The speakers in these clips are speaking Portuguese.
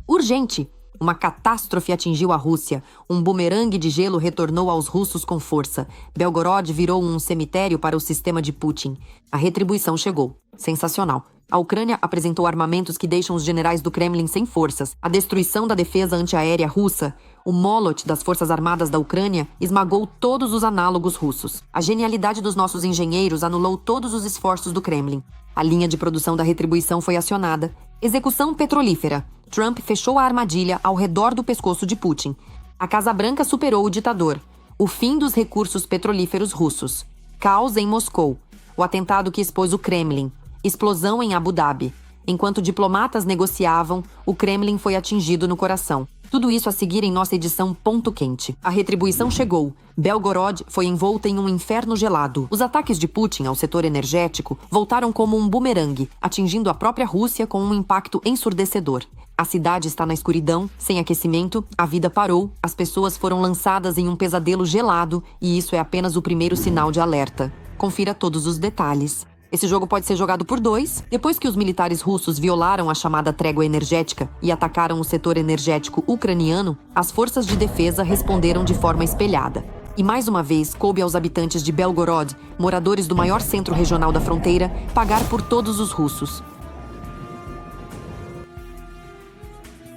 Urgente! Uma catástrofe atingiu a Rússia. Um bumerangue de gelo retornou aos russos com força. Belgorod virou um cemitério para o sistema de Putin. A retribuição chegou. Sensacional. A Ucrânia apresentou armamentos que deixam os generais do Kremlin sem forças. A destruição da defesa antiaérea russa, o Molot das Forças Armadas da Ucrânia, esmagou todos os análogos russos. A genialidade dos nossos engenheiros anulou todos os esforços do Kremlin. A linha de produção da retribuição foi acionada. Execução petrolífera. Trump fechou a armadilha ao redor do pescoço de Putin. A Casa Branca superou o ditador. O fim dos recursos petrolíferos russos. Caos em Moscou. O atentado que expôs o Kremlin. Explosão em Abu Dhabi. Enquanto diplomatas negociavam, o Kremlin foi atingido no coração. Tudo isso a seguir em nossa edição Ponto Quente. A retribuição chegou. Belgorod foi envolta em um inferno gelado. Os ataques de Putin ao setor energético voltaram como um bumerangue, atingindo a própria Rússia com um impacto ensurdecedor. A cidade está na escuridão, sem aquecimento, a vida parou, as pessoas foram lançadas em um pesadelo gelado e isso é apenas o primeiro sinal de alerta. Confira todos os detalhes. Esse jogo pode ser jogado por dois. Depois que os militares russos violaram a chamada trégua energética e atacaram o setor energético ucraniano, as forças de defesa responderam de forma espelhada. E mais uma vez, coube aos habitantes de Belgorod, moradores do maior centro regional da fronteira, pagar por todos os russos.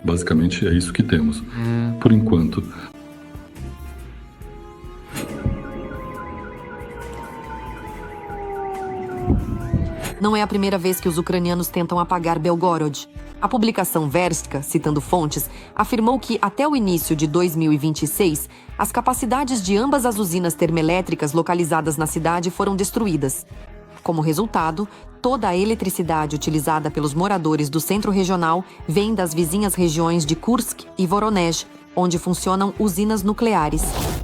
Basicamente é isso que temos. Por enquanto. Não é a primeira vez que os ucranianos tentam apagar Belgorod. A publicação Verstka, citando fontes, afirmou que, até o início de 2026, as capacidades de ambas as usinas termoelétricas localizadas na cidade foram destruídas. Como resultado, toda a eletricidade utilizada pelos moradores do centro regional vem das vizinhas regiões de Kursk e Voronezh, onde funcionam usinas nucleares.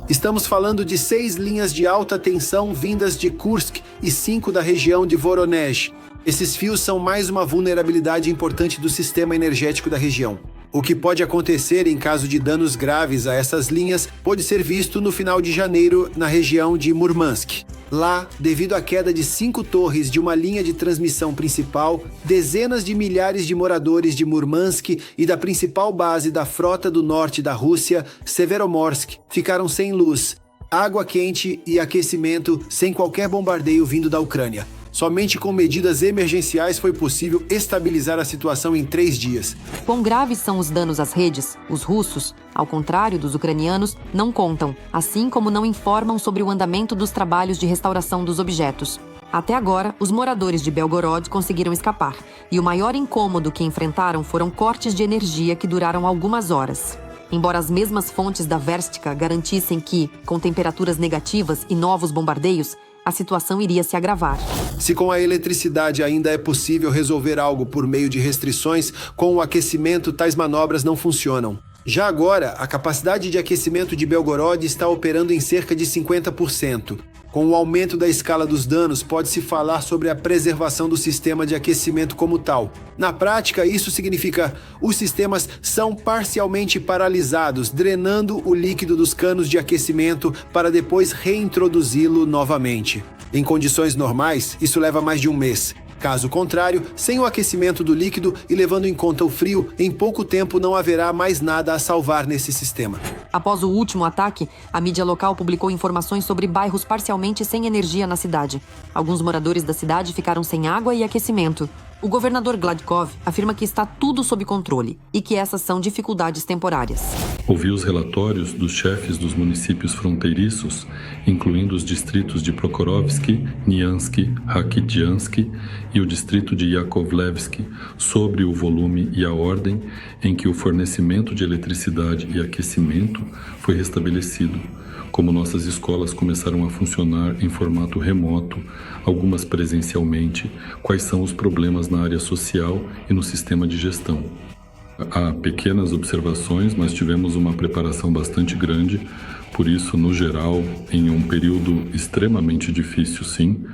Estamos falando de 6 linhas de alta tensão vindas de Kursk e 5 da região de Voronezh. Esses fios são mais uma vulnerabilidade importante do sistema energético da região. O que pode acontecer em caso de danos graves a essas linhas pode ser visto no final de janeiro na região de Murmansk. Lá, devido à queda de 5 torres de uma linha de transmissão principal, dezenas de milhares de moradores de Murmansk e da principal base da frota do norte da Rússia, Severomorsk, ficaram sem luz, água quente e aquecimento sem qualquer bombardeio vindo da Ucrânia. Somente com medidas emergenciais foi possível estabilizar a situação em 3 dias. Quão graves são os danos às redes? Os russos, ao contrário dos ucranianos, não contam, assim como não informam sobre o andamento dos trabalhos de restauração dos objetos. Até agora, os moradores de Belgorod conseguiram escapar, e o maior incômodo que enfrentaram foram cortes de energia que duraram algumas horas. Embora as mesmas fontes da Verstka garantissem que, com temperaturas negativas e novos bombardeios, a situação iria se agravar. Se com a eletricidade ainda é possível resolver algo por meio de restrições, com o aquecimento tais manobras não funcionam. Já agora, a capacidade de aquecimento de Belgorod está operando em cerca de 50%. Com o aumento da escala dos danos, pode-se falar sobre a preservação do sistema de aquecimento como tal. Na prática, isso significa os sistemas são parcialmente paralisados, drenando o líquido dos canos de aquecimento para depois reintroduzi-lo novamente. Em condições normais, isso leva mais de um mês. Caso contrário, sem o aquecimento do líquido e levando em conta o frio, em pouco tempo não haverá mais nada a salvar nesse sistema. Após o último ataque, a mídia local publicou informações sobre bairros parcialmente sem energia na cidade. Alguns moradores da cidade ficaram sem água e aquecimento. O governador Gladkov afirma que está tudo sob controle e que essas são dificuldades temporárias. Ouvi os relatórios dos chefes dos municípios fronteiriços, incluindo os distritos de Prokhorovsky, Niansky, Rakidiansky e o distrito de Yakovlevsky, sobre o volume e a ordem em que o fornecimento de eletricidade e aquecimento foi restabelecido, como nossas escolas começaram a funcionar em formato remoto, algumas presencialmente, quais são os problemas na área social e no sistema de gestão. Há pequenas observações, mas tivemos uma preparação bastante grande, por isso, no geral, em um período extremamente difícil, sim,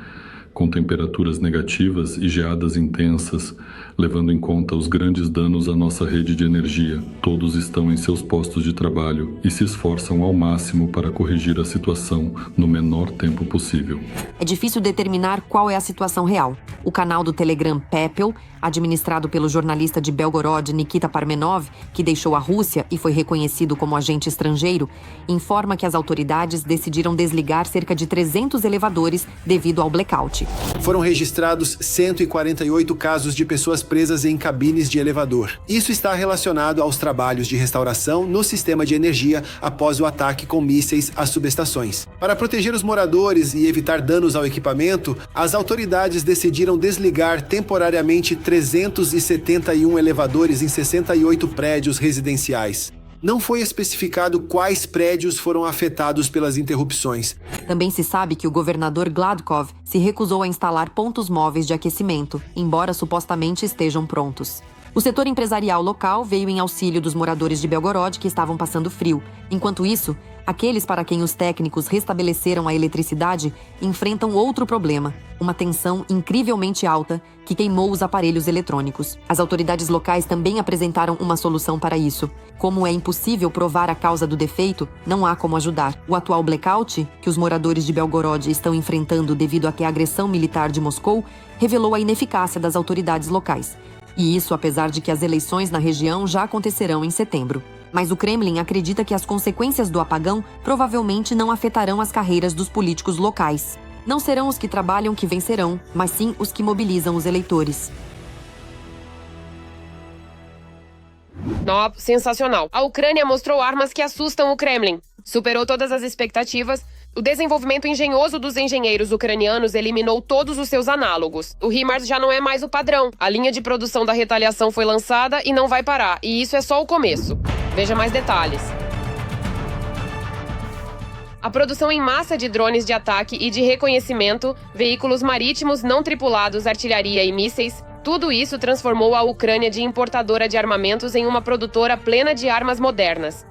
com temperaturas negativas e geadas intensas, levando em conta os grandes danos à nossa rede de energia. Todos estão em seus postos de trabalho e se esforçam ao máximo para corrigir a situação no menor tempo possível. É difícil determinar qual é a situação real. O canal do Telegram Pepel, administrado pelo jornalista de Belgorod Nikita Parmenov, que deixou a Rússia e foi reconhecido como agente estrangeiro, informa que as autoridades decidiram desligar cerca de 300 elevadores devido ao blackout. Foram registrados 148 casos de pessoas presas em cabines de elevador. Isso está relacionado aos trabalhos de restauração no sistema de energia após o ataque com mísseis às subestações. Para proteger os moradores e evitar danos ao equipamento, as autoridades decidiram desligar temporariamente 371 elevadores em 68 prédios residenciais. Não foi especificado quais prédios foram afetados pelas interrupções. Também se sabe que o governador Gladkov se recusou a instalar pontos móveis de aquecimento, embora supostamente estejam prontos. O setor empresarial local veio em auxílio dos moradores de Belgorod que estavam passando frio. Enquanto isso, aqueles para quem os técnicos restabeleceram a eletricidade enfrentam outro problema, uma tensão incrivelmente alta que queimou os aparelhos eletrônicos. As autoridades locais também apresentaram uma solução para isso. Como é impossível provar a causa do defeito, não há como ajudar. O atual blackout, que os moradores de Belgorod estão enfrentando devido à agressão militar de Moscou, revelou a ineficácia das autoridades locais. E isso apesar de que as eleições na região já acontecerão em setembro. Mas o Kremlin acredita que as consequências do apagão provavelmente não afetarão as carreiras dos políticos locais. Não serão os que trabalham que vencerão, mas sim os que mobilizam os eleitores. Sensacional. A Ucrânia mostrou armas que assustam o Kremlin. Superou todas as expectativas. O desenvolvimento engenhoso dos engenheiros ucranianos eliminou todos os seus análogos. O HIMARS já não é mais o padrão. A linha de produção da retaliação foi lançada e não vai parar. E isso é só o começo. Veja mais detalhes. A produção em massa de drones de ataque e de reconhecimento, veículos marítimos não tripulados, artilharia e mísseis, tudo isso transformou a Ucrânia de importadora de armamentos em uma produtora plena de armas modernas.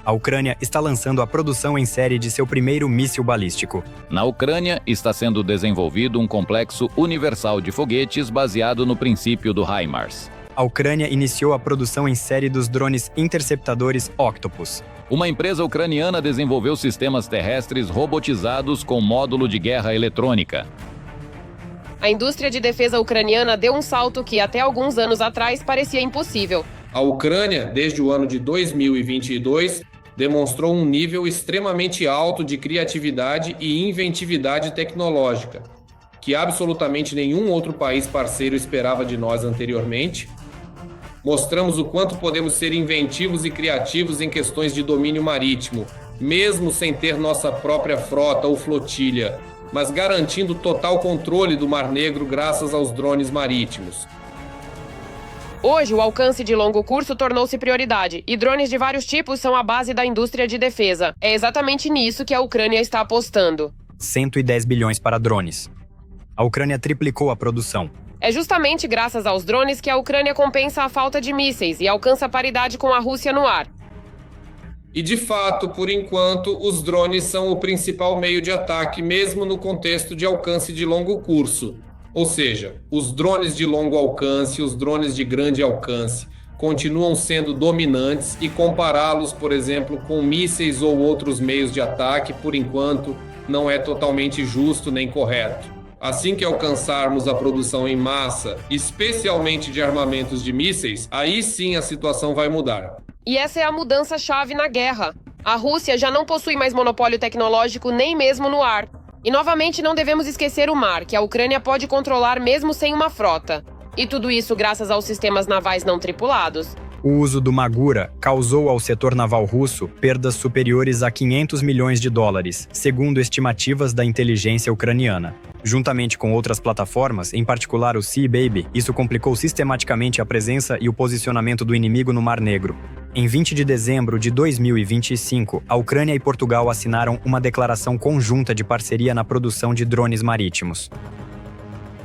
A Ucrânia está lançando a produção em série de seu primeiro míssil balístico. Na Ucrânia, está sendo desenvolvido um complexo universal de foguetes baseado no princípio do HIMARS. A Ucrânia iniciou a produção em série dos drones interceptadores Octopus. Uma empresa ucraniana desenvolveu sistemas terrestres robotizados com módulo de guerra eletrônica. A indústria de defesa ucraniana deu um salto que, até alguns anos atrás, parecia impossível. A Ucrânia, desde o ano de 2022, demonstrou um nível extremamente alto de criatividade e inventividade tecnológica, que absolutamente nenhum outro país parceiro esperava de nós anteriormente. Mostramos o quanto podemos ser inventivos e criativos em questões de domínio marítimo, mesmo sem ter nossa própria frota ou flotilha, mas garantindo total controle do Mar Negro graças aos drones marítimos. Hoje, o alcance de longo curso tornou-se prioridade, e drones de vários tipos são a base da indústria de defesa. É exatamente nisso que a Ucrânia está apostando. 110 bilhões para drones. A Ucrânia triplicou a produção. É justamente graças aos drones que a Ucrânia compensa a falta de mísseis e alcança paridade com a Rússia no ar. E de fato, por enquanto, os drones são o principal meio de ataque, mesmo no contexto de alcance de longo curso. Ou seja, os drones de longo alcance e os drones de grande alcance continuam sendo dominantes e compará-los, por exemplo, com mísseis ou outros meios de ataque, por enquanto, não é totalmente justo nem correto. Assim que alcançarmos a produção em massa, especialmente de armamentos de mísseis, aí sim a situação vai mudar. E essa é a mudança-chave na guerra. A Rússia já não possui mais monopólio tecnológico nem mesmo no ar. E novamente não devemos esquecer o mar, que a Ucrânia pode controlar mesmo sem uma frota. E tudo isso graças aos sistemas navais não tripulados. O uso do Magura causou ao setor naval russo perdas superiores a 500 milhões de dólares, segundo estimativas da inteligência ucraniana. Juntamente com outras plataformas, em particular o Sea Baby, isso complicou sistematicamente a presença e o posicionamento do inimigo no Mar Negro. Em 20 de dezembro de 2025, a Ucrânia e Portugal assinaram uma declaração conjunta de parceria na produção de drones marítimos.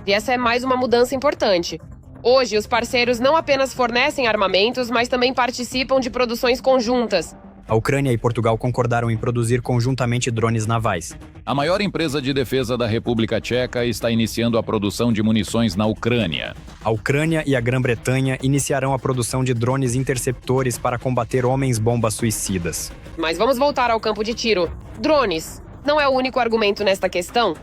E essa é mais uma mudança importante. Hoje, os parceiros não apenas fornecem armamentos, mas também participam de produções conjuntas. A Ucrânia e Portugal concordaram em produzir conjuntamente drones navais. A maior empresa de defesa da República Tcheca está iniciando a produção de munições na Ucrânia. A Ucrânia e a Grã-Bretanha iniciarão a produção de drones interceptores para combater homens-bombas suicidas. Mas vamos voltar ao campo de tiro. Drones. Não é o único argumento nesta questão?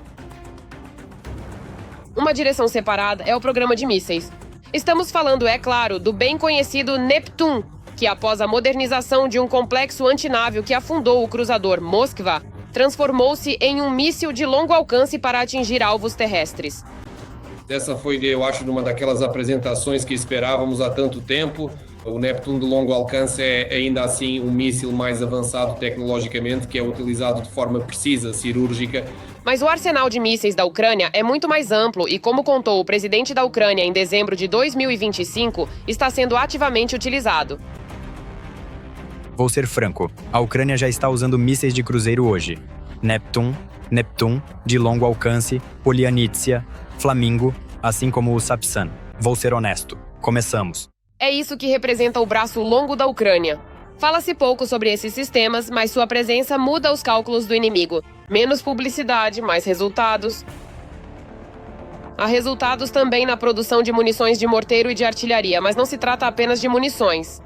Uma direção separada é o programa de mísseis. Estamos falando, é claro, do bem conhecido Neptun, que após a modernização de um complexo antinávio que afundou o cruzador Moskva, transformou-se em um míssil de longo alcance para atingir alvos terrestres. Essa foi, eu acho, uma daquelas apresentações que esperávamos há tanto tempo. O Neptune de longo alcance é ainda assim um míssil mais avançado tecnologicamente, que é utilizado de forma precisa, cirúrgica. Mas o arsenal de mísseis da Ucrânia é muito mais amplo e, como contou o presidente da Ucrânia em dezembro de 2025, está sendo ativamente utilizado. Vou ser franco, a Ucrânia já está usando mísseis de cruzeiro hoje. Neptun, de longo alcance, Polyanitsia, Flamingo, assim como o Sapsan. Vou ser honesto. Começamos. É isso que representa o braço longo da Ucrânia. Fala-se pouco sobre esses sistemas, mas sua presença muda os cálculos do inimigo. Menos publicidade, mais resultados. Há resultados também na produção de munições de morteiro e de artilharia, mas não se trata apenas de munições.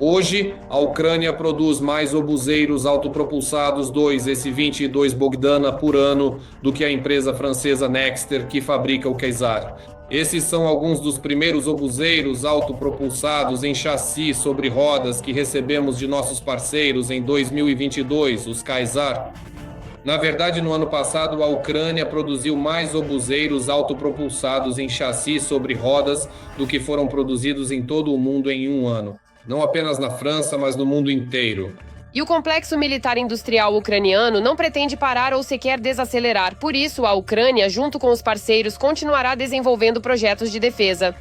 Hoje, a Ucrânia produz mais obuseiros autopropulsados 2 S-22 Bogdana por ano do que a empresa francesa Nexter, que fabrica o Caesar. Esses são alguns dos primeiros obuseiros autopropulsados em chassi sobre rodas que recebemos de nossos parceiros em 2022, os Caesar. Na verdade, no ano passado, a Ucrânia produziu mais obuseiros autopropulsados em chassi sobre rodas do que foram produzidos em todo o mundo em um ano. Não apenas na França, mas no mundo inteiro. E o complexo militar industrial ucraniano não pretende parar ou sequer desacelerar. Por isso, a Ucrânia, junto com os parceiros, continuará desenvolvendo projetos de defesa.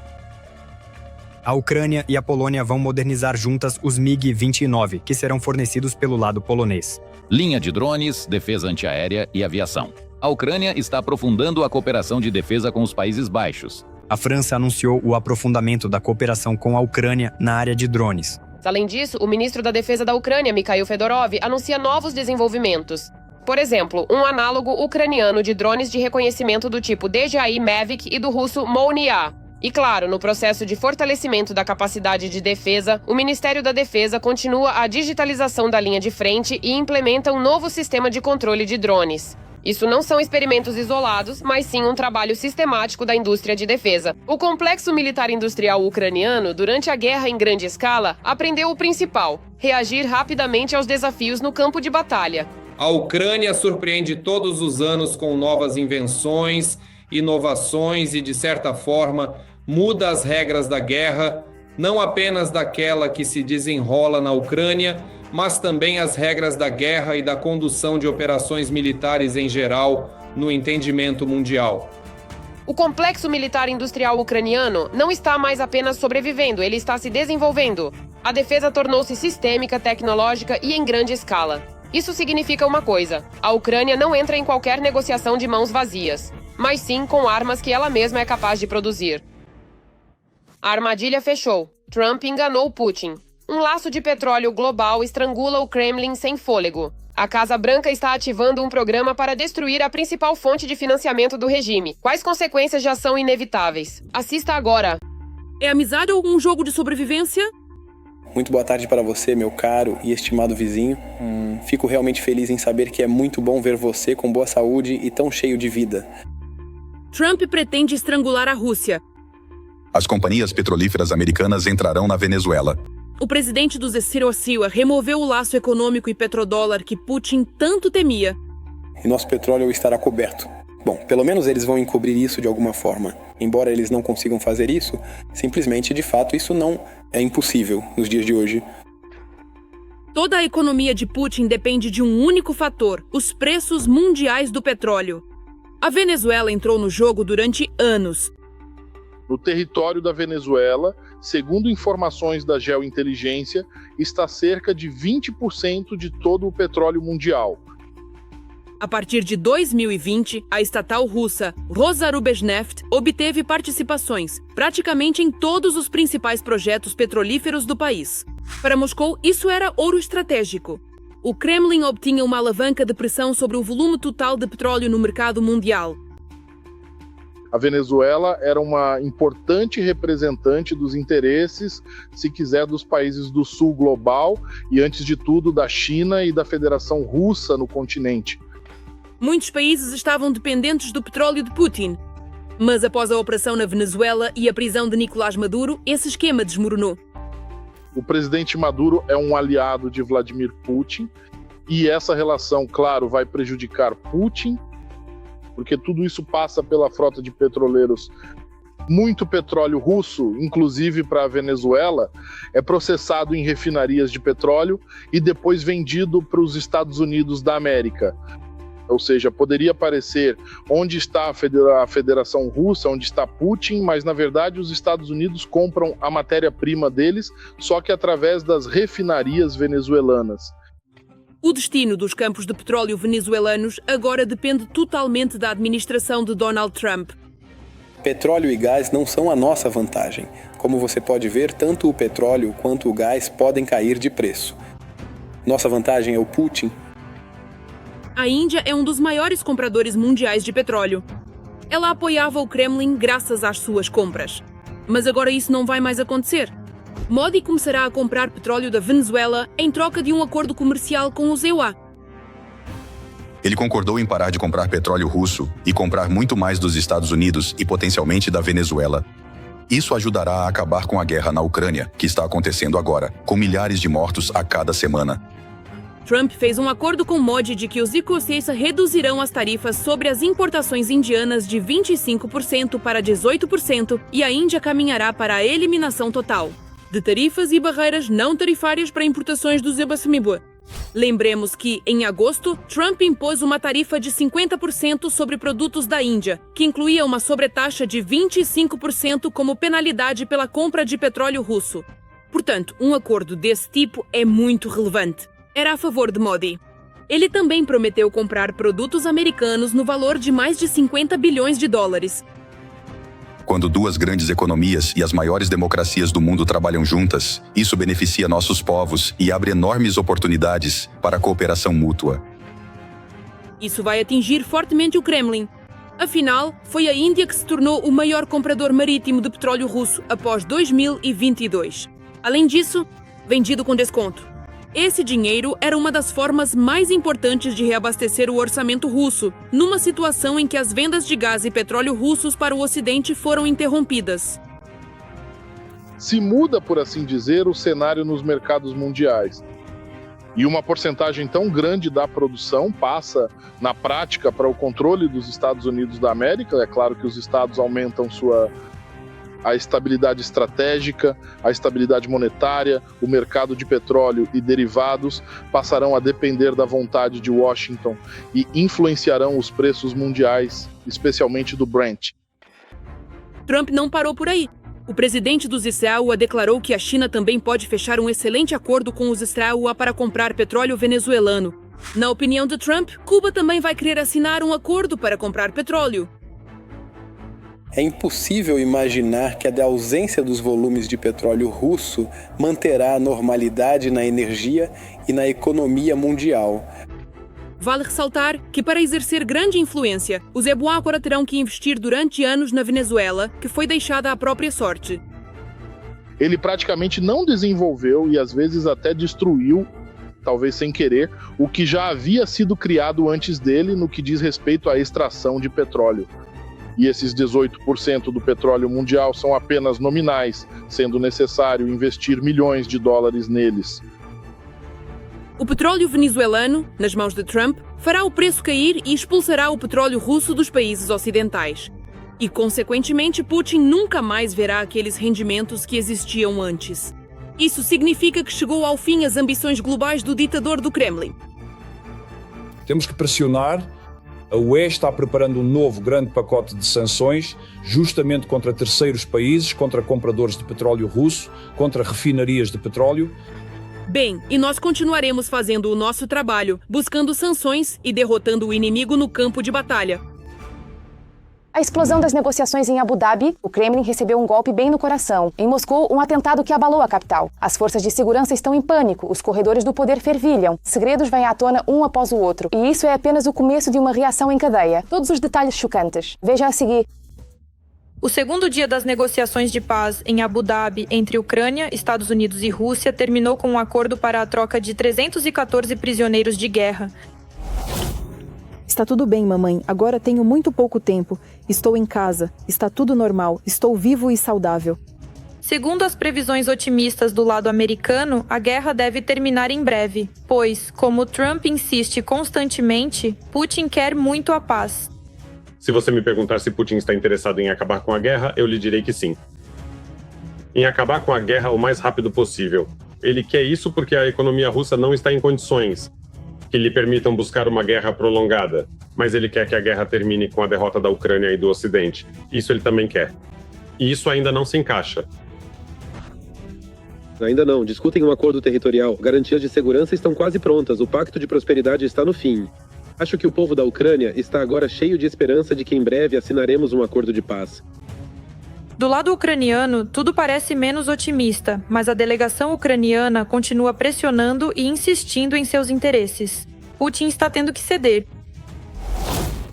A Ucrânia e a Polônia vão modernizar juntas os MiG-29, que serão fornecidos pelo lado polonês. Linha de drones, defesa antiaérea e aviação. A Ucrânia está aprofundando a cooperação de defesa com os Países Baixos. A França anunciou o aprofundamento da cooperação com a Ucrânia na área de drones. Além disso, o ministro da Defesa da Ucrânia, Mikhail Fedorov, anuncia novos desenvolvimentos. Por exemplo, um análogo ucraniano de drones de reconhecimento do tipo DJI Mavic e do russo Molniya. E claro, no processo de fortalecimento da capacidade de defesa, o Ministério da Defesa continua a digitalização da linha de frente e implementa um novo sistema de controle de drones. Isso não são experimentos isolados, mas sim um trabalho sistemático da indústria de defesa. O complexo militar industrial ucraniano, durante a guerra em grande escala, aprendeu o principal: reagir rapidamente aos desafios no campo de batalha. A Ucrânia surpreende todos os anos com novas invenções, inovações e, de certa forma, muda as regras da guerra, não apenas daquela que se desenrola na Ucrânia, mas também as regras da guerra e da condução de operações militares em geral no entendimento mundial. O complexo militar industrial ucraniano não está mais apenas sobrevivendo, ele está se desenvolvendo. A defesa tornou-se sistêmica, tecnológica e em grande escala. Isso significa uma coisa: a Ucrânia não entra em qualquer negociação de mãos vazias, mas sim com armas que ela mesma é capaz de produzir. A armadilha fechou. Trump enganou Putin. Um laço de petróleo global estrangula o Kremlin sem fôlego. A Casa Branca está ativando um programa para destruir a principal fonte de financiamento do regime. Quais consequências já são inevitáveis? Assista agora. É amizade ou um jogo de sobrevivência? Muito boa tarde para você, meu caro e estimado vizinho. Fico realmente feliz em saber que é muito bom ver você com boa saúde e tão cheio de vida. Trump pretende estrangular a Rússia. As companhias petrolíferas americanas entrarão na Venezuela. O presidente dos Escirociua removeu o laço econômico e petrodólar que Putin tanto temia. E nosso petróleo estará coberto. Bom, pelo menos eles vão encobrir isso de alguma forma. Embora eles não consigam fazer isso, simplesmente, de fato, isso não é impossível nos dias de hoje. Toda a economia de Putin depende de um único fator: os preços mundiais do petróleo. A Venezuela entrou no jogo durante anos. No território da Venezuela, segundo informações da geointeligência, está cerca de 20% de todo o petróleo mundial. A partir de 2020, a estatal russa Rosarubezhneft obteve participações praticamente em todos os principais projetos petrolíferos do país. Para Moscou, isso era ouro estratégico. O Kremlin obtinha uma alavanca de pressão sobre o volume total de petróleo no mercado mundial. A Venezuela era uma importante representante dos interesses, se quiser, dos países do sul global e, antes de tudo, da China e da Federação Russa no continente. Muitos países estavam dependentes do petróleo de Putin. Mas após a operação na Venezuela e a prisão de Nicolás Maduro, esse esquema desmoronou. O presidente Maduro é um aliado de Vladimir Putin e essa relação, claro, vai prejudicar Putin, porque tudo isso passa pela frota de petroleiros. Muito petróleo russo, inclusive para a Venezuela, é processado em refinarias de petróleo e depois vendido para os Estados Unidos da América. Ou seja, poderia parecer onde está a Federação Russa, onde está Putin, mas na verdade os Estados Unidos compram a matéria-prima deles, só que através das refinarias venezuelanas. O destino dos campos de petróleo venezuelanos agora depende totalmente da administração de Donald Trump. Petróleo e gás não são a nossa vantagem. Como você pode ver, tanto o petróleo quanto o gás podem cair de preço. Nossa vantagem é o Putin. A Índia é um dos maiores compradores mundiais de petróleo. Ela apoiava o Kremlin graças às suas compras. Mas agora isso não vai mais acontecer. Modi começará a comprar petróleo da Venezuela em troca de um acordo comercial com os EUA. Ele concordou em parar de comprar petróleo russo e comprar muito mais dos Estados Unidos e potencialmente da Venezuela. Isso ajudará a acabar com a guerra na Ucrânia, que está acontecendo agora, com milhares de mortos a cada semana. Trump fez um acordo com Modi de que os escoceses reduzirão as tarifas sobre as importações indianas de 25% para 18% e a Índia caminhará para a eliminação total de tarifas e barreiras não tarifárias para importações do Zimbabwe. Lembremos que, em agosto, Trump impôs uma tarifa de 50% sobre produtos da Índia, que incluía uma sobretaxa de 25% como penalidade pela compra de petróleo russo. Portanto, um acordo desse tipo é muito relevante. Era a favor de Modi. Ele também prometeu comprar produtos americanos no valor de mais de 50 bilhões de dólares. Quando duas grandes economias e as maiores democracias do mundo trabalham juntas, isso beneficia nossos povos e abre enormes oportunidades para a cooperação mútua. Isso vai atingir fortemente o Kremlin. Afinal, foi a Índia que se tornou o maior comprador marítimo de petróleo russo após 2022. Além disso, vendido com desconto. Esse dinheiro era uma das formas mais importantes de reabastecer o orçamento russo, numa situação em que as vendas de gás e petróleo russos para o Ocidente foram interrompidas. Se muda, por assim dizer, o cenário nos mercados mundiais. E uma porcentagem tão grande da produção passa, na prática, para o controle dos Estados Unidos da América. É claro que os estados aumentam a estabilidade estratégica, a estabilidade monetária, o mercado de petróleo e derivados passarão a depender da vontade de Washington e influenciarão os preços mundiais, especialmente do Brent. Trump não parou por aí. O presidente dos ICAO declarou que a China também pode fechar um excelente acordo com os ICAO para comprar petróleo venezuelano. Na opinião de Trump, Cuba também vai querer assinar um acordo para comprar petróleo. É impossível imaginar que a ausência dos volumes de petróleo russo manterá a normalidade na energia e na economia mundial. Vale ressaltar que, para exercer grande influência, os EUA agora terão que investir durante anos na Venezuela, que foi deixada à própria sorte. Ele praticamente não desenvolveu e às vezes até destruiu, talvez sem querer, o que já havia sido criado antes dele no que diz respeito à extração de petróleo. E esses 18% do petróleo mundial são apenas nominais, sendo necessário investir milhões de dólares neles. O petróleo venezuelano, nas mãos de Trump, fará o preço cair e expulsará o petróleo russo dos países ocidentais. E, consequentemente, Putin nunca mais verá aqueles rendimentos que existiam antes. Isso significa que chegou ao fim as ambições globais do ditador do Kremlin. Temos que pressionar. A UE está preparando um novo grande pacote de sanções, justamente contra terceiros países, contra compradores de petróleo russo, contra refinarias de petróleo. Bem, e nós continuaremos fazendo o nosso trabalho, buscando sanções e derrotando o inimigo no campo de batalha. A explosão das negociações em Abu Dhabi, o Kremlin recebeu um golpe bem no coração. Em Moscou, um atentado que abalou a capital. As forças de segurança estão em pânico, os corredores do poder fervilham. Segredos vêm à tona um após o outro. E isso é apenas o começo de uma reação em cadeia. Todos os detalhes chocantes. Veja a seguir. O segundo dia das negociações de paz em Abu Dhabi entre Ucrânia, Estados Unidos e Rússia terminou com um acordo para a troca de 314 prisioneiros de guerra. Está tudo bem, mamãe. Agora tenho muito pouco tempo. Estou em casa. Está tudo normal. Estou vivo e saudável. Segundo as previsões otimistas do lado americano, a guerra deve terminar em breve, pois, como Trump insiste constantemente, Putin quer muito a paz. Se você me perguntar se Putin está interessado em acabar com a guerra, eu lhe direi que sim. Em acabar com a guerra o mais rápido possível. Ele quer isso porque a economia russa não está em condições que lhe permitam buscar uma guerra prolongada, mas ele quer que a guerra termine com a derrota da Ucrânia e do Ocidente. Isso ele também quer. E isso ainda não se encaixa. Ainda não. Discutem um acordo territorial. Garantias de segurança estão quase prontas. O pacto de prosperidade está no fim. Acho que o povo da Ucrânia está agora cheio de esperança de que em breve assinaremos um acordo de paz. Do lado ucraniano, tudo parece menos otimista, mas a delegação ucraniana continua pressionando e insistindo em seus interesses. Putin está tendo que ceder.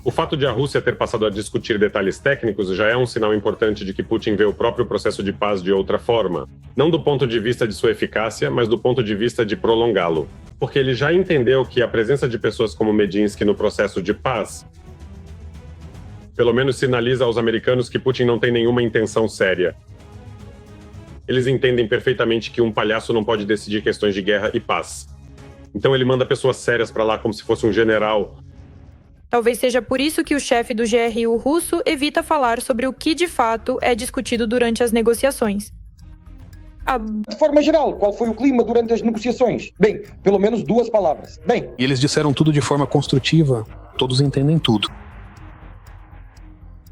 O fato de a Rússia ter passado a discutir detalhes técnicos já é um sinal importante de que Putin vê o próprio processo de paz de outra forma. Não do ponto de vista de sua eficácia, mas do ponto de vista de prolongá-lo. Porque ele já entendeu que a presença de pessoas como Medinsky no processo de paz pelo menos sinaliza aos americanos que Putin não tem nenhuma intenção séria. Eles entendem perfeitamente que um palhaço não pode decidir questões de guerra e paz. Então ele manda pessoas sérias para lá como se fosse um general. Talvez seja por isso que o chefe do GRU russo evita falar sobre o que de fato é discutido durante as negociações. De forma geral, qual foi o clima durante as negociações? Bem, pelo menos 2 palavras. Bem. E eles disseram tudo de forma construtiva. Todos entendem tudo.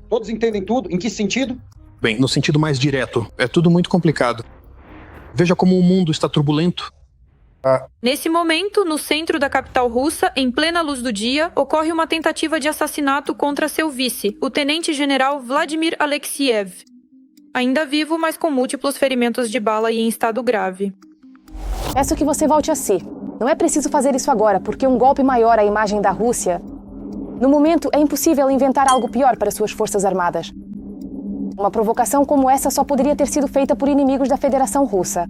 Todos entendem tudo? Em que sentido? Bem, no sentido mais direto. É tudo muito complicado. Veja como o mundo está turbulento. Nesse momento, no centro da capital russa, em plena luz do dia, ocorre uma tentativa de assassinato contra seu vice, o tenente-general Vladimir Alexiev. Ainda vivo, mas com múltiplos ferimentos de bala e em estado grave. Peço que você volte a si. Não é preciso fazer isso agora, porque um golpe maior à imagem da Rússia... No momento, é impossível inventar algo pior para suas forças armadas. Uma provocação como essa só poderia ter sido feita por inimigos da Federação Russa.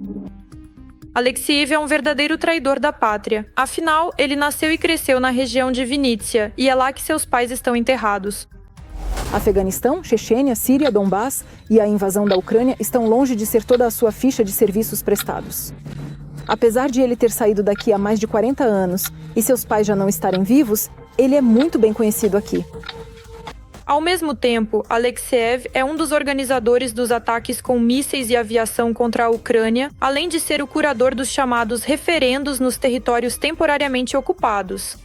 Alexiev é um verdadeiro traidor da pátria. Afinal, ele nasceu e cresceu na região de Vinícius, e é lá que seus pais estão enterrados. Afeganistão, Chechênia, Síria, Donbass e a invasão da Ucrânia estão longe de ser toda a sua ficha de serviços prestados. Apesar de ele ter saído daqui há mais de 40 anos e seus pais já não estarem vivos, ele é muito bem conhecido aqui. Ao mesmo tempo, Alexiev é um dos organizadores dos ataques com mísseis e aviação contra a Ucrânia, além de ser o curador dos chamados referendos nos territórios temporariamente ocupados.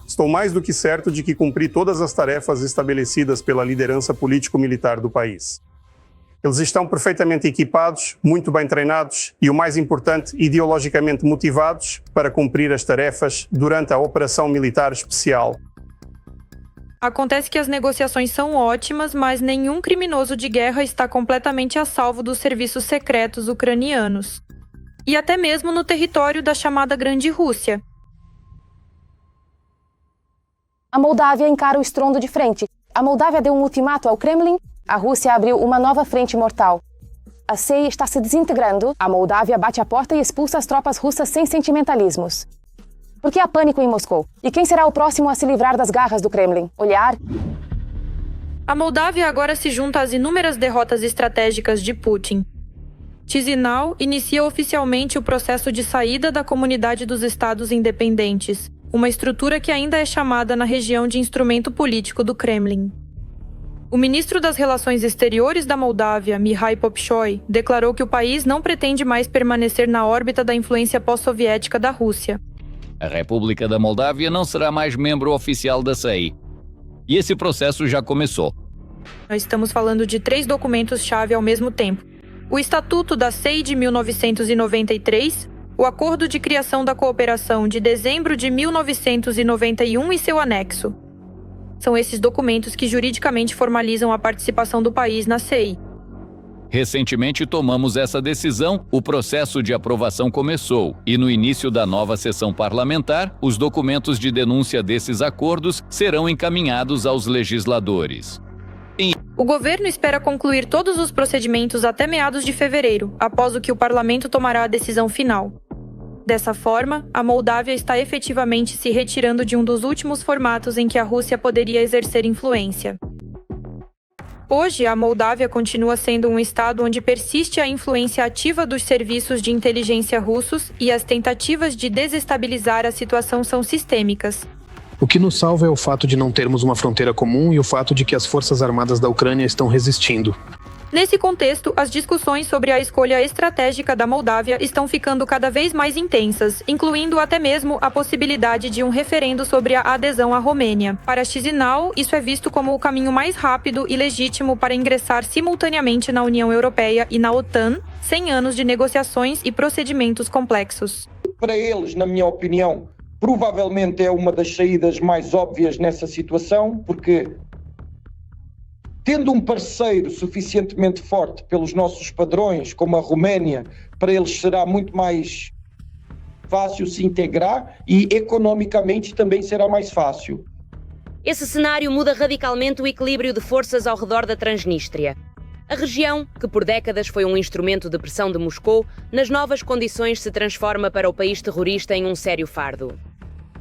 Estou mais do que certo de que cumpri todas as tarefas estabelecidas pela liderança político-militar do país. Eles estão perfeitamente equipados, muito bem treinados e, o mais importante, ideologicamente motivados para cumprir as tarefas durante a operação militar especial. Acontece que as negociações são ótimas, mas nenhum criminoso de guerra está completamente a salvo dos serviços secretos ucranianos. E até mesmo no território da chamada Grande Rússia. A Moldávia encara o estrondo de frente. A Moldávia deu um ultimato ao Kremlin. A Rússia abriu uma nova frente mortal. A CEI está se desintegrando. A Moldávia bate a porta e expulsa as tropas russas sem sentimentalismos. Por que há pânico em Moscou? E quem será o próximo a se livrar das garras do Kremlin? Olhar? A Moldávia agora se junta às inúmeras derrotas estratégicas de Putin. Chisinau inicia oficialmente o processo de saída da Comunidade dos Estados Independentes, uma estrutura que ainda é chamada na região de instrumento político do Kremlin. O ministro das Relações Exteriores da Moldávia, Mihai Popchoy, declarou que o país não pretende mais permanecer na órbita da influência pós-soviética da Rússia. A República da Moldávia não será mais membro oficial da CEI. E esse processo já começou. Nós estamos falando de 3 documentos-chave ao mesmo tempo. O Estatuto da CEI de 1993, o Acordo de Criação da Cooperação de dezembro de 1991 e seu anexo. São esses documentos que juridicamente formalizam a participação do país na CEI. Recentemente tomamos essa decisão, o processo de aprovação começou e no início da nova sessão parlamentar, os documentos de denúncia desses acordos serão encaminhados aos legisladores. O governo espera concluir todos os procedimentos até meados de fevereiro, após o que o parlamento tomará a decisão final. Dessa forma, a Moldávia está efetivamente se retirando de um dos últimos formatos em que a Rússia poderia exercer influência. Hoje, a Moldávia continua sendo um estado onde persiste a influência ativa dos serviços de inteligência russos e as tentativas de desestabilizar a situação são sistêmicas. O que nos salva é o fato de não termos uma fronteira comum e o fato de que as forças armadas da Ucrânia estão resistindo. Nesse contexto, as discussões sobre a escolha estratégica da Moldávia estão ficando cada vez mais intensas, incluindo até mesmo a possibilidade de um referendo sobre a adesão à Romênia. Para Chisinau, isso é visto como o caminho mais rápido e legítimo para ingressar simultaneamente na União Europeia e na OTAN, sem anos de negociações e procedimentos complexos. Para eles, na minha opinião, provavelmente é uma das saídas mais óbvias nessa situação, porque tendo um parceiro suficientemente forte pelos nossos padrões, como a Roménia, para eles será muito mais fácil se integrar e economicamente também será mais fácil. Esse cenário muda radicalmente o equilíbrio de forças ao redor da Transnistria. A região, que por décadas foi um instrumento de pressão de Moscou, nas novas condições se transforma para o país terrorista em um sério fardo.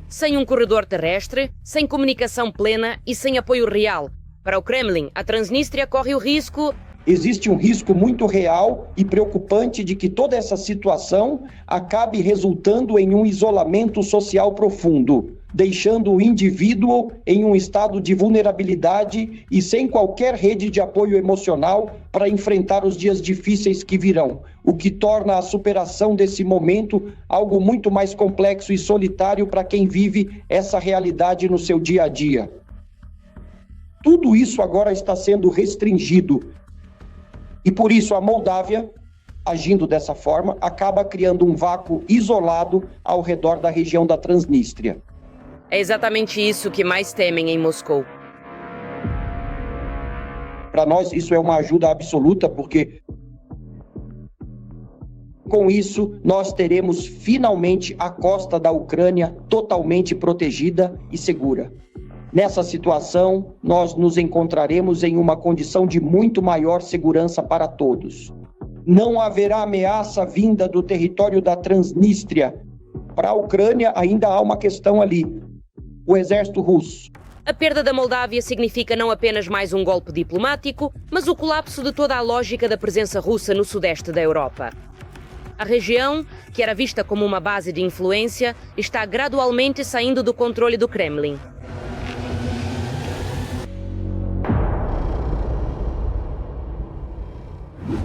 Sem um corredor terrestre, sem comunicação plena e sem apoio real, para o Kremlin, a Transnistria corre o risco... Existe um risco muito real e preocupante de que toda essa situação acabe resultando em um isolamento social profundo, deixando o indivíduo em um estado de vulnerabilidade e sem qualquer rede de apoio emocional para enfrentar os dias difíceis que virão, o que torna a superação desse momento algo muito mais complexo e solitário para quem vive essa realidade no seu dia a dia. Tudo isso agora está sendo restringido e por isso a Moldávia, agindo dessa forma, acaba criando um vácuo isolado ao redor da região da Transnistria. É exatamente isso que mais temem em Moscou. Para nós isso é uma ajuda absoluta, porque com isso nós teremos finalmente a costa da Ucrânia totalmente protegida e segura. Nessa situação, nós nos encontraremos em uma condição de muito maior segurança para todos. Não haverá ameaça vinda do território da Transnistria. Para a Ucrânia ainda há uma questão ali. O exército russo. A perda da Moldávia significa não apenas mais um golpe diplomático, mas o colapso de toda a lógica da presença russa no sudeste da Europa. A região, que era vista como uma base de influência, está gradualmente saindo do controle do Kremlin.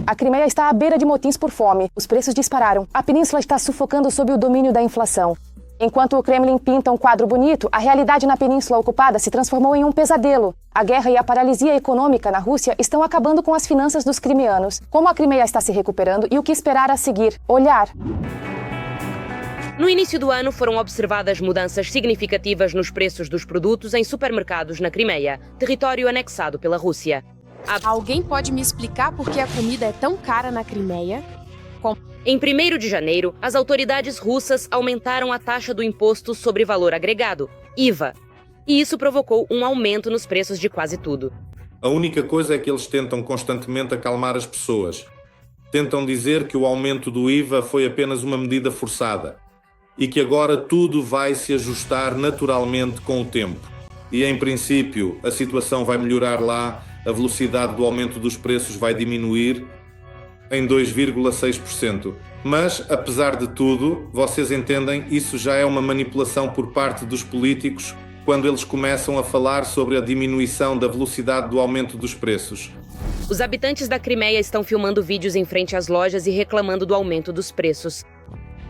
A Crimeia está à beira de motins por fome. Os preços dispararam. A península está sufocando sob o domínio da inflação. Enquanto o Kremlin pinta um quadro bonito, a realidade na península ocupada se transformou em um pesadelo. A guerra e a paralisia econômica na Rússia estão acabando com as finanças dos crimeanos. Como a Crimeia está se recuperando e o que esperar a seguir? Olhar. No início do ano foram observadas mudanças significativas nos preços dos produtos em supermercados na Crimeia, território anexado pela Rússia. Alguém pode me explicar por que a comida é tão cara na Crimeia? Em 1º de janeiro, as autoridades russas aumentaram a taxa do imposto sobre valor agregado, IVA, e isso provocou um aumento nos preços de quase tudo. A única coisa é que eles tentam constantemente acalmar as pessoas. Tentam dizer que o aumento do IVA foi apenas uma medida forçada e que agora tudo vai se ajustar naturalmente com o tempo. E, em princípio, a situação vai melhorar lá, a velocidade do aumento dos preços vai diminuir em 2,6%. Mas, apesar de tudo, vocês entendem, isso já é uma manipulação por parte dos políticos quando eles começam a falar sobre a diminuição da velocidade do aumento dos preços. Os habitantes da Crimeia estão filmando vídeos em frente às lojas e reclamando do aumento dos preços.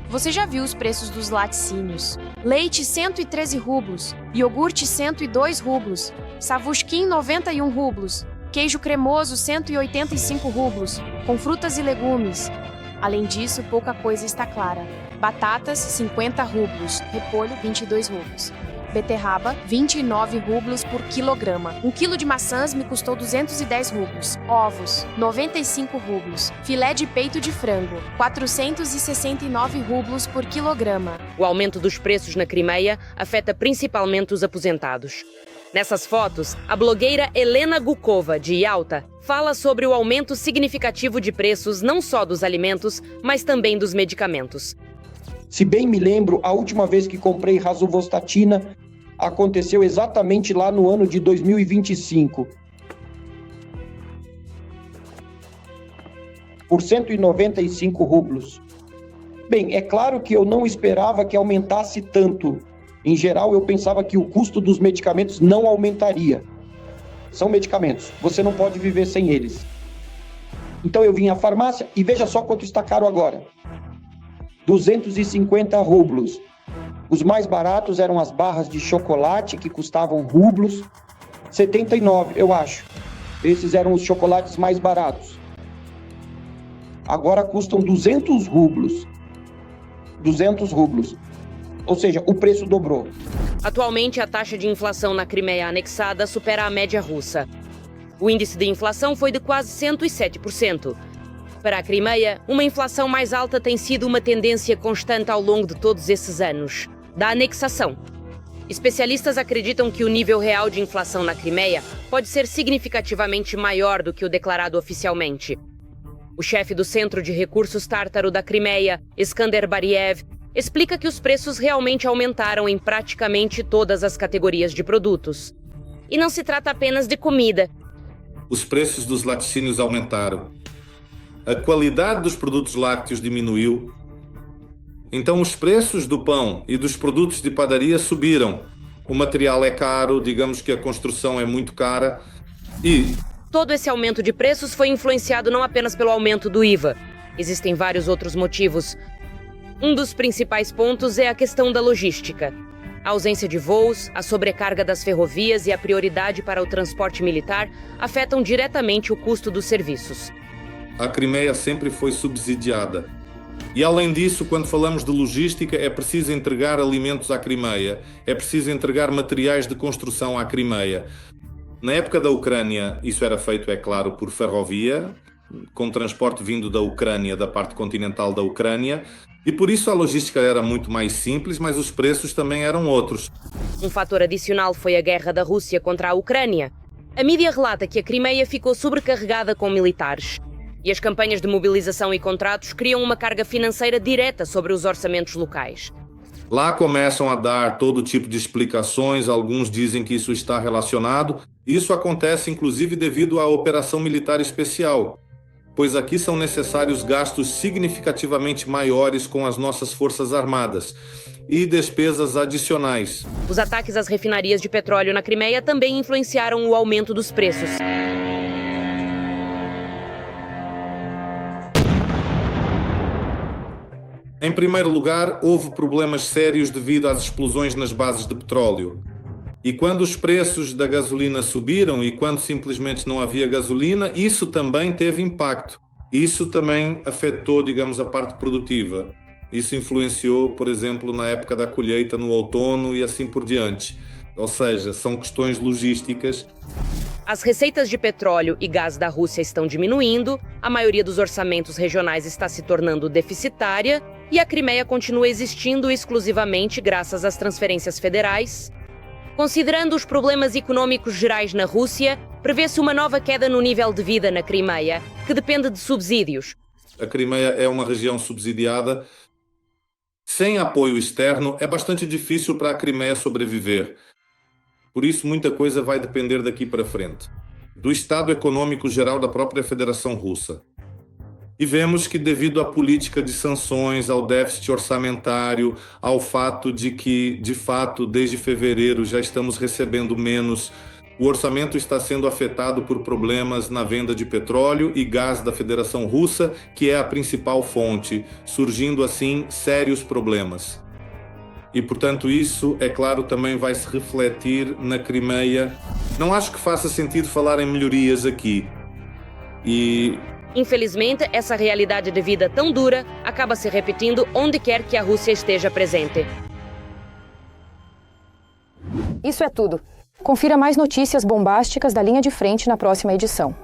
Você já viu os preços dos laticínios? Leite 113 rublos, iogurte 102 rublos, savushkin 91 rublos, queijo cremoso 185 rublos, com frutas e legumes. Além disso, pouca coisa está clara. Batatas 50 rublos, repolho 22 rublos. Beterraba, 29 rublos por quilograma. 1 quilo de maçãs me custou 210 rublos. Ovos, 95 rublos. Filé de peito de frango, 469 rublos por quilograma. O aumento dos preços na Crimeia afeta principalmente os aposentados. Nessas fotos, a blogueira Helena Gukova, de Yalta, fala sobre o aumento significativo de preços não só dos alimentos, mas também dos medicamentos. Se bem me lembro, a última vez que comprei rosuvastatina aconteceu exatamente lá no ano de 2025. Por 195 rublos. Bem, é claro que eu não esperava que aumentasse tanto. Em geral, eu pensava que o custo dos medicamentos não aumentaria. São medicamentos, você não pode viver sem eles. Então eu vim à farmácia e veja só quanto está caro agora. 250 rublos. Os mais baratos eram as barras de chocolate, que custavam rublos. 79, eu acho. Esses eram os chocolates mais baratos. Agora custam 200 rublos. 200 rublos. Ou seja, o preço dobrou. Atualmente, a taxa de inflação na Crimeia anexada supera a média russa. O índice de inflação foi de quase 107%. Para a Crimeia, uma inflação mais alta tem sido uma tendência constante ao longo de todos esses anos, da anexação. Especialistas acreditam que o nível real de inflação na Crimeia pode ser significativamente maior do que o declarado oficialmente. O chefe do Centro de Recursos Tártaro da Crimeia, Skander Bariev, explica que os preços realmente aumentaram em praticamente todas as categorias de produtos. E não se trata apenas de comida. Os preços dos laticínios aumentaram. A qualidade dos produtos lácteos diminuiu. Então os preços do pão e dos produtos de padaria subiram. O material é caro, digamos que a construção é muito cara e... Todo esse aumento de preços foi influenciado não apenas pelo aumento do IVA. Existem vários outros motivos. Um dos principais pontos é a questão da logística. A ausência de voos, a sobrecarga das ferrovias e a prioridade para o transporte militar afetam diretamente o custo dos serviços. A Crimeia sempre foi subsidiada. E além disso, quando falamos de logística, é preciso entregar alimentos à Crimeia, é preciso entregar materiais de construção à Crimeia. Na época da Ucrânia, isso era feito, é claro, por ferrovia, com transporte vindo da Ucrânia, da parte continental da Ucrânia, e por isso a logística era muito mais simples, mas os preços também eram outros. Um fator adicional foi a guerra da Rússia contra a Ucrânia. A mídia relata que a Crimeia ficou sobrecarregada com militares. E as campanhas de mobilização e contratos criam uma carga financeira direta sobre os orçamentos locais. Lá começam a dar todo tipo de explicações, alguns dizem que isso está relacionado. Isso acontece inclusive devido à operação militar especial, pois aqui são necessários gastos significativamente maiores com as nossas forças armadas e despesas adicionais. Os ataques às refinarias de petróleo na Crimeia também influenciaram o aumento dos preços. Em primeiro lugar, houve problemas sérios devido às explosões nas bases de petróleo. E quando os preços da gasolina subiram e quando simplesmente não havia gasolina, isso também teve impacto. Isso também afetou, digamos, a parte produtiva. Isso influenciou, por exemplo, na época da colheita, no outono e assim por diante. Ou seja, são questões logísticas. As receitas de petróleo e gás da Rússia estão diminuindo, a maioria dos orçamentos regionais está se tornando deficitária e a Crimeia continua existindo exclusivamente graças às transferências federais. Considerando os problemas econômicos gerais na Rússia, prevê-se uma nova queda no nível de vida na Crimeia, que depende de subsídios. A Crimeia é uma região subsidiada. Sem apoio externo, é bastante difícil para a Crimeia sobreviver. Por isso, muita coisa vai depender daqui para frente, do estado econômico geral da própria Federação Russa. E vemos que, devido à política de sanções, ao déficit orçamentário, ao fato de que, de fato, desde fevereiro já estamos recebendo menos, o orçamento está sendo afetado por problemas na venda de petróleo e gás da Federação Russa, que é a principal fonte, surgindo assim sérios problemas. E, portanto, isso, é claro, também vai se refletir na Crimeia. Não acho que faça sentido falar em melhorias aqui. Infelizmente, essa realidade de vida tão dura acaba se repetindo onde quer que a Rússia esteja presente. Isso é tudo. Confira mais notícias bombásticas da linha de frente na próxima edição.